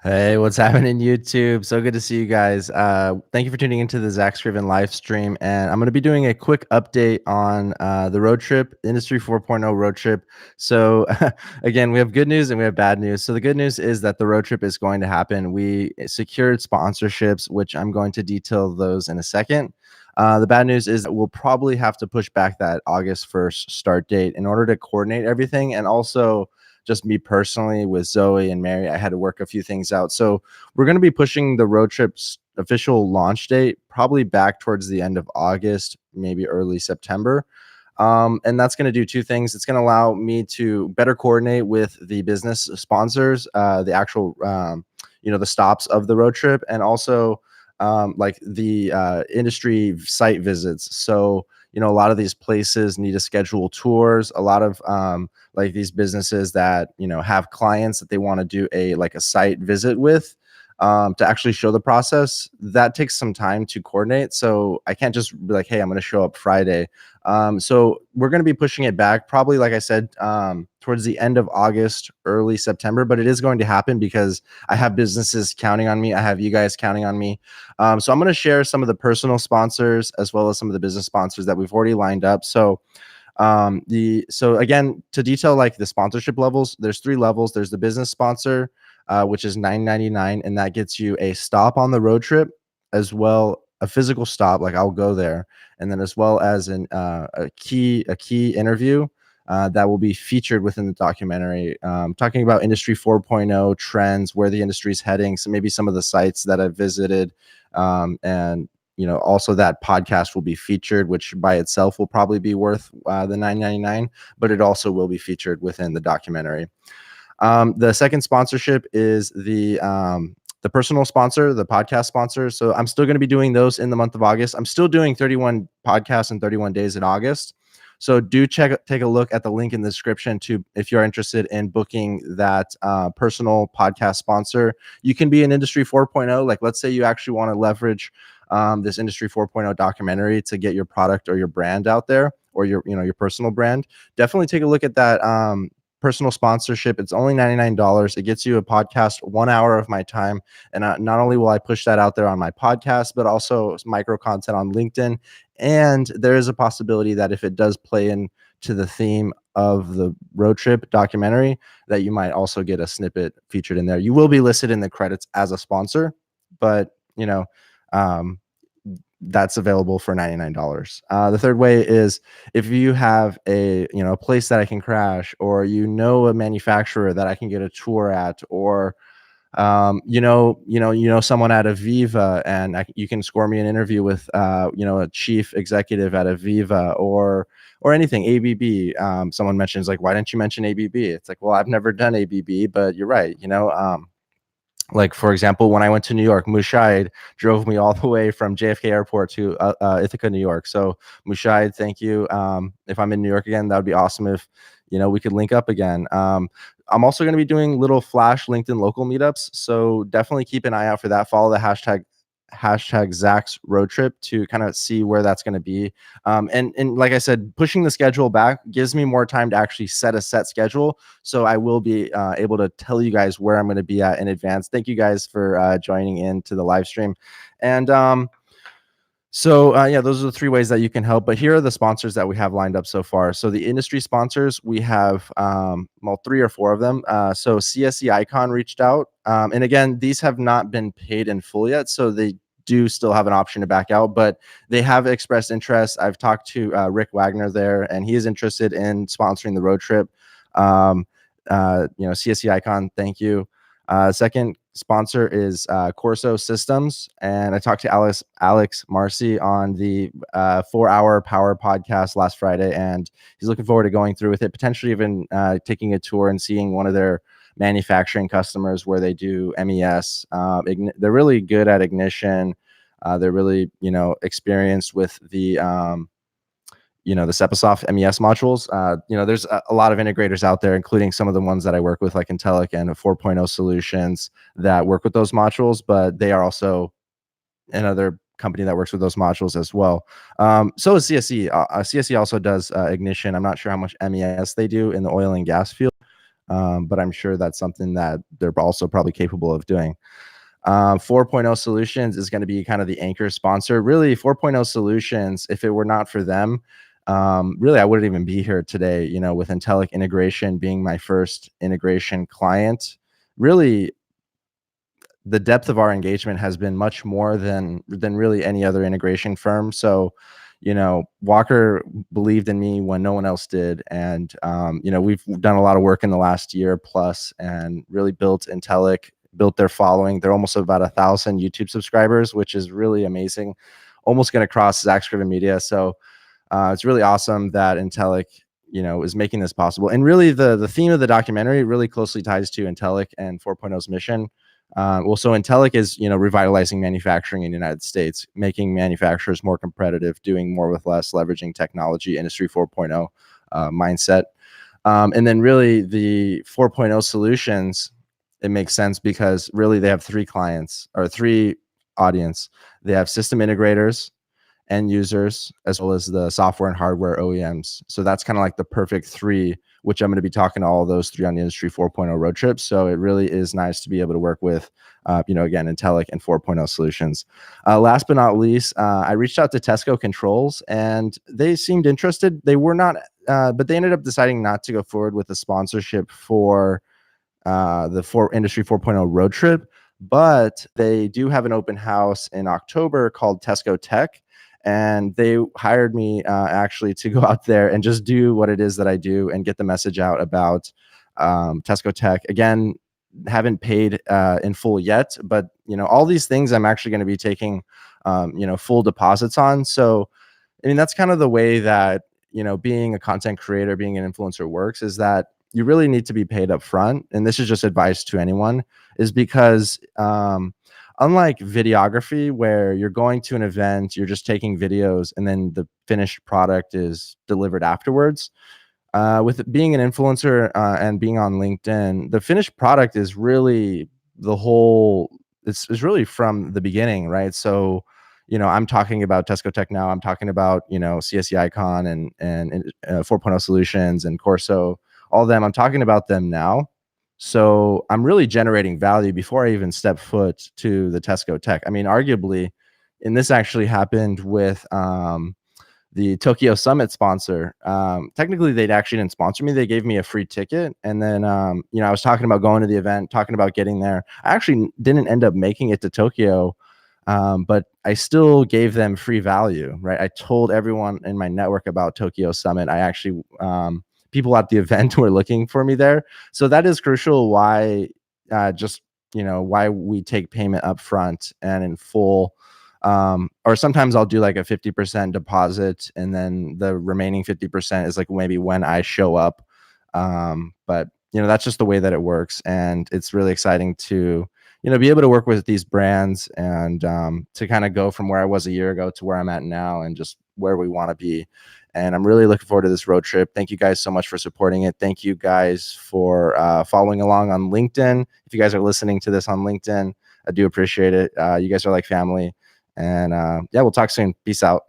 Hey, what's happening, YouTube? So good to see you guys. Thank you for tuning into the Zack Scriven live stream. And I'm going to be doing a quick update on the road trip, Industry 4.0 road trip. So, again, we have good news and we have bad news. So, the good news is that the road trip is going to happen. We secured sponsorships, which I'm going to detail those in a second. The bad news is that we'll probably have to push back that August 1st start date in order to coordinate everything. And also, just me personally with Zoe and Mary, I had to work a few things out. So we're going to be pushing the road trip's official launch date probably back towards the end of August, maybe early September. And that's going to do two things. It's going to allow me to better coordinate with the business sponsors, the actual, the stops of the road trip, and also like the industry site visits. So, a lot of these places need to schedule tours. A lot of like these businesses that have clients that they want to do a site visit with, to actually show the process. That takes some time to coordinate, so I can't just be like, hey, I'm going to show up Friday. So we're going to be pushing it back probably, like I said, towards the end of August, early September, but it is going to happen because I have businesses counting on me. I have you guys counting on me. So I'm going to share some of the personal sponsors as well as some of the business sponsors that we've already lined up. So again, to detail like the sponsorship levels, there's 3 levels. There's the business sponsor, which is $9.99, and that gets you a stop on the road trip, as well a physical stop, like I'll go there, and then as well as a key interview that will be featured within the documentary, talking about Industry 4.0 trends, where the industry is heading, so maybe some of the sites that I've visited, and also that podcast will be featured, which by itself will probably be worth the $9.99, but it also will be featured within the documentary. The second sponsorship is the personal sponsor, the podcast sponsor. So I'm still going to be doing those in the month of August. I'm still doing 31 podcasts in 31 days in August. So do take a look at the link in the description if you're interested in booking that personal podcast sponsor. You can be an Industry 4.0. Like, let's say you actually want to leverage this Industry 4.0 documentary to get your product or your brand out there, or your personal brand. Definitely take a look at that personal sponsorship. It's only $99. It gets you a podcast, 1 hour of my time. And not only will I push that out there on my podcast, but also micro content on LinkedIn. And there is a possibility that if it does play into the theme of the road trip documentary, that you might also get a snippet featured in there. You will be listed in the credits as a sponsor, but that's available for $99. The third way is if you have a place that I can crash, or a manufacturer that I can get a tour at, or someone at Aviva, and you can score me an interview with a chief executive at Aviva, or anything ABB. Someone mentions like, why didn't you mention ABB? It's like, well, I've never done ABB, but you're right. Like, for example, when I went to New York, Mushaid drove me all the way from JFK Airport to Ithaca, New York. So Mushaid, thank you. If I'm in New York again, that would be awesome if we could link up again. I'm also going to be doing little flash LinkedIn local meetups, so definitely keep an eye out for that. Follow the hashtag Zack's road trip to kind of see where that's going to be. And like I said, pushing the schedule back gives me more time to actually set a set schedule. So I will be able to tell you guys where I'm going to be at in advance. Thank you guys for joining in to the live stream. And those are the 3 ways that you can help. But here are the sponsors that we have lined up so far. So the industry sponsors, we have 3 or 4 of them. So CSE Icon reached out. And again, these have not been paid in full yet, so they do still have an option to back out, but they have expressed interest. I've talked to Rick Wagner there, and he is interested in sponsoring the road trip. CSE Icon, thank you. Second sponsor is Corso Systems, and I talked to Alex Marcy on the 4-hour power podcast last Friday, and he's looking forward to going through with it, potentially even taking a tour and seeing one of their manufacturing customers where they do MES. They're really good at ignition. They're really experienced with the the Sepasoft MES modules. There's a lot of integrators out there, including some of the ones that I work with, like Intellic and 4.0 Solutions, that work with those modules, but they are also another company that works with those modules as well. So is CSE. CSE also does ignition. I'm not sure how much MES they do in the oil and gas field. but I'm sure that's something that they're also probably capable of doing. 4.0 Solutions is going to be kind of the anchor sponsor. Really, 4.0 Solutions, if it were not for them, really, I wouldn't even be here today, with Intellic integration being my first integration client. Really, the depth of our engagement has been much more than really any other integration firm. So, Walker believed in me when no one else did, and we've done a lot of work in the last year plus, and really built Intellic, built their following. They're almost about 1,000 YouTube subscribers, which is really amazing. Almost going to cross Zack Scriven Media. So it's really awesome that Intellic, is making this possible. And really, the theme of the documentary really closely ties to Intellic and 4.0's mission. So Intellic is, revitalizing manufacturing in the United States, making manufacturers more competitive, doing more with less, leveraging technology, Industry 4.0 mindset. And then really the 4.0 Solutions, it makes sense because really they have three clients or three audience. They have system integrators, end users, as well as the software and hardware OEMs. So that's kind of like the perfect three, which I'm going to be talking to all of those three on the Industry 4.0 road trip. So it really is nice to be able to work with, again, Intellic and 4.0 Solutions. Last but not least, I reached out to Tesco Controls, and they seemed interested. They were not, but they ended up deciding not to go forward with the sponsorship for the Industry 4.0 road trip. But they do have an open house in October called Tesco Tech. And they hired me actually to go out there and just do what it is that I do and get the message out about Tesco Tech. Again, haven't paid in full yet, but all these things I'm actually going to be taking full deposits on. So I mean, that's kind of the way that being a content creator, being an influencer works, is that you really need to be paid up front. And this is just advice to anyone, is because unlike videography, where you're going to an event, you're just taking videos, and then the finished product is delivered afterwards. With being an influencer and being on LinkedIn, the finished product is really the whole. It's really from the beginning, right? So, I'm talking about Tesco Tech now. I'm talking about CSE Icon and 4.0 Solutions and Corso, all of them. I'm talking about them now. So I'm really generating value before I even step foot to the Tesco Tech. I mean, arguably, and this actually happened with the Tokyo Summit sponsor. Technically, they actually didn't sponsor me. They gave me a free ticket. And then, I was talking about going to the event, talking about getting there. I actually didn't end up making it to Tokyo, but I still gave them free value, right? I told everyone in my network about Tokyo Summit. I actually, people at the event were looking for me there. So that is crucial why why we take payment up front and in full. Or sometimes I'll do like a 50% deposit, and then the remaining 50% is like maybe when I show up. But that's just the way that it works. And it's really exciting to, be able to work with these brands and to kind of go from where I was a year ago to where I'm at now and just where we want to be. And I'm really looking forward to this road trip. Thank you guys so much for supporting it. Thank you guys for following along on LinkedIn. If you guys are listening to this on LinkedIn, I do appreciate it. You guys are like family. And yeah, we'll talk soon. Peace out.